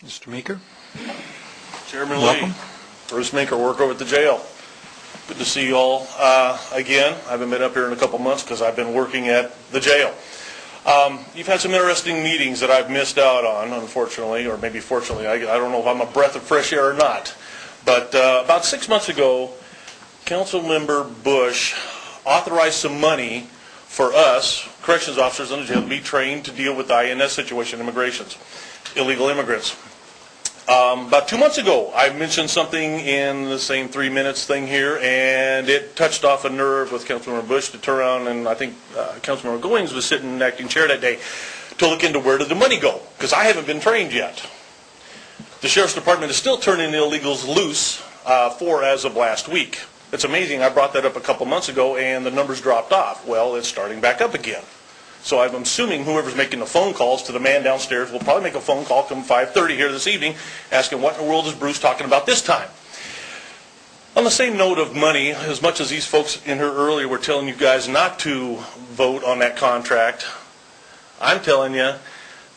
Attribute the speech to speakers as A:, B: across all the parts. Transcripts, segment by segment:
A: Mr. Minker.
B: Chairman
A: Welcome.
B: Lee, Bruce Minker, work over at the jail. Good to see you all again. I haven't been up here in a couple months because I've been working at the jail. You've had some interesting meetings that I've missed out on, unfortunately, or maybe fortunately. I don't know if I'm a breath of fresh air or not. But about 6 months ago, Councilmember Bush authorized some money for us, corrections officers in the jail, to be trained to deal with the INS situation, immigrations, illegal immigrants. About 2 months ago, I mentioned something in the same 3 minutes thing here, and it touched off a nerve with Councilmember Bush to turn around, and I think Councilmember Goings was sitting in acting chair that day to look into where did the money go, because I haven't been trained yet. The Sheriff's Department is still turning the illegals loose as of last week. It's amazing. I brought that up a couple months ago, and the numbers dropped off. Well, it's starting back up again. So I'm assuming whoever's making the phone calls to the man downstairs will probably make a phone call come 5:30 here this evening asking what in the world is Bruce talking about this time. On the same note of money, as much as these folks in here earlier were telling you guys not to vote on that contract, I'm telling you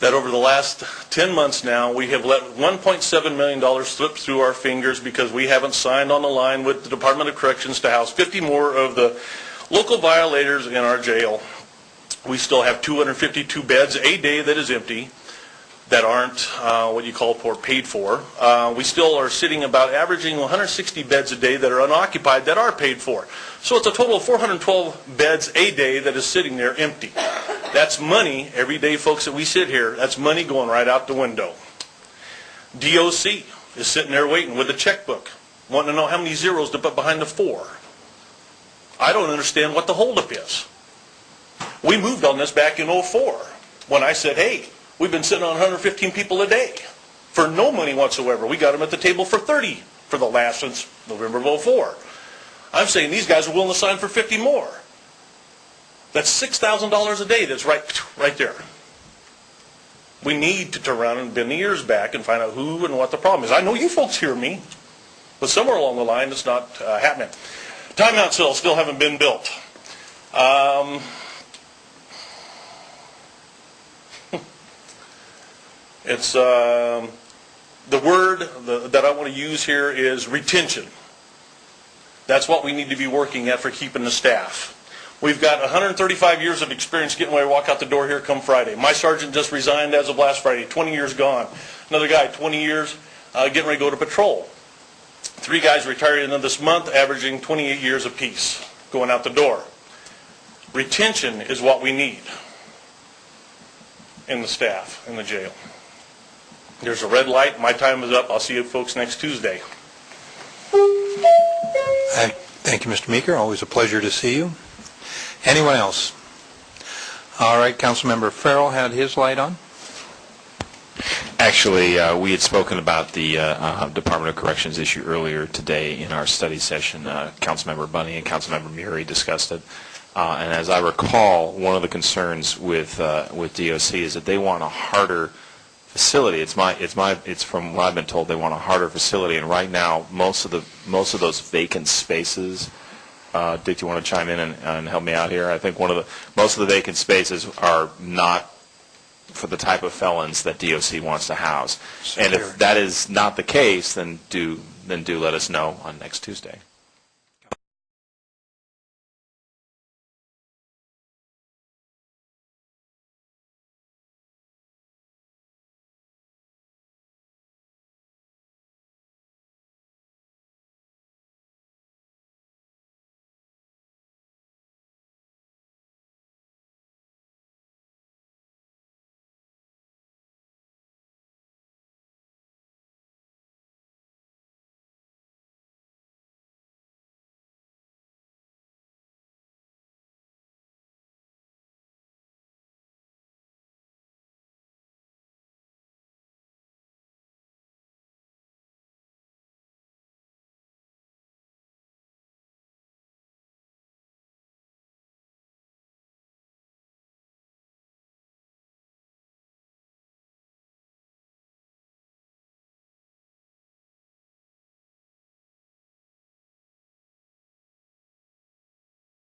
B: that over the last 10 months now, we have let $1.7 million slip through our fingers because we haven't signed on the line with the Department of Corrections to house 50 more of the local violators in our jail. We still have 252 beds a day that is empty, that aren't what you call paid for. We still are sitting about averaging 160 beds a day that are unoccupied that are paid for. So it's a total of 412 beds a day that is sitting there empty. That's money every day, folks, that we sit here. That's money going right out the window. DOC is sitting there waiting with a checkbook, wanting to know how many zeros to put behind the 4. I don't understand what the holdup is. We moved on this back in 2004 when I said, hey, we've been sitting on 115 people a day for no money whatsoever. We got them at the table for 30 for the last since November of 2004. I'm saying these guys are willing to sign for 50 more. That's $6,000 a day that's right there. We need to turn around and bend the ears back and find out who and what the problem is. I know you folks hear me, but somewhere along the line it's not happening. Timeout cells still haven't been built. It's the word that I want to use here is retention. That's what we need to be working at for keeping the staff. We've got 135 years of experience getting ready to walk out the door here come Friday. My sergeant just resigned as of last Friday, 20 years gone. Another guy, 20 years, getting ready to go to patrol. 3 guys retired into this month, averaging 28 years apiece, going out the door. Retention is what we need in the staff, in the jail. There's a red light. My time is up. I'll see you folks next Tuesday.
A: Thank you, Mr. Meeker. Always a pleasure to see you. Anyone else? All right, Councilmember Farrell had his light on.
C: Actually, we had spoken about the Department of Corrections issue earlier today in our study session. Councilmember Bunny and Councilmember Murray discussed it. And as I recall, one of the concerns with DOC is that they want a harder facility. It's from what I've been told, they want a harder facility, and right now most of those vacant spaces. Dick, do you want to chime in and help me out here? I think most of the vacant spaces are not for the type of felons that DOC wants to house. And if that is not the case, then do let us know on next Tuesday.